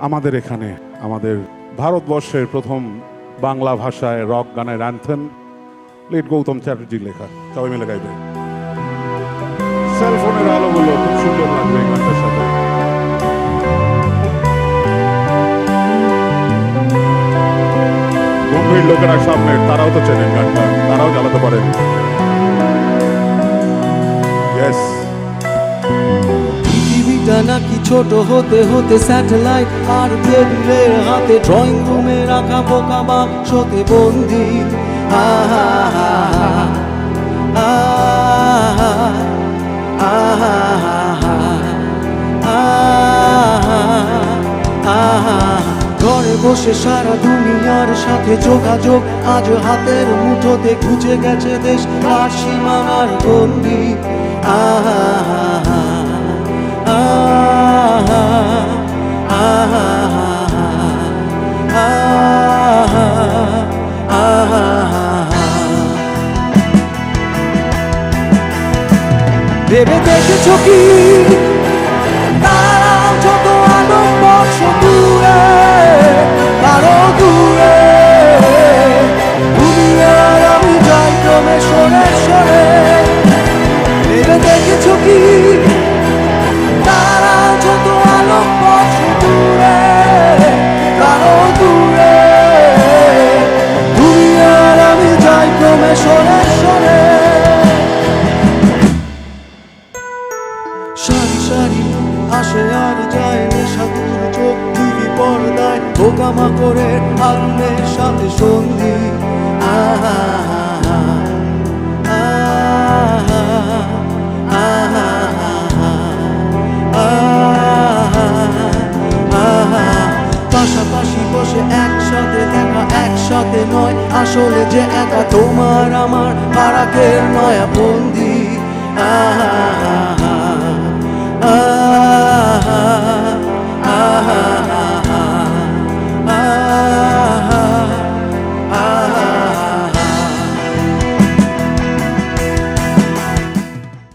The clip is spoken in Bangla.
আমাদের এখানে আমাদের ভারতবর্ষের প্রথম বাংলা ভাষায় রক গানের অ্যান্থেম লিড গৌতম চ্যাটার্জির লেখা। সবাই মিলে গাইবে। সেলফোনের আলোগুলো খুব সুন্দর লাগবে এই গানটার সাথে। গম্ভীর লোকেরা সামনে, তারাও তো চেনেন গানটা, তারাও জ্বালাতে পারেন। পৃথিবীটা নাকি ছোট হতে হতে স্যাটেলাইট, আর টেবিলের হাতে ড্রয়িং রুমে রাখা বোকা বাক্সতে বন্দি। আহা আহা আহা আহা, ঘরে বসে সারা দুনিয়ার সাথে যোগাযোগ, আজ হাতের মুঠোতে খুঁজে গেছে দেশ আর সীমানার গন্ডি। আহা আহা আহা আহা আহা, ভেবে দেখেছো কি তারা যত আলোক বর্ষ দূরে, আরো দূরে দুনিয়ার আমি যাই ক্রমে সরে সরে। ভেবে দেখেছো কি তারা যত আলোক বর্ষ দূরে, আরো দূরে দুনিয়ার আমি যাই ক্রমে সরে সরে। সারি সারি আসে আর যায় নেশাদুর চোখ, টিভি পর্দায় বোকামা করে আগুনের সাথে সন্ধি। আহা আহা আহা আহা, পাশাপাশি বসে একসাথে দেখা একসাথে নয়, আসলে যে একা তোমার আমার ফারাকের নয়া বন্দি। আহা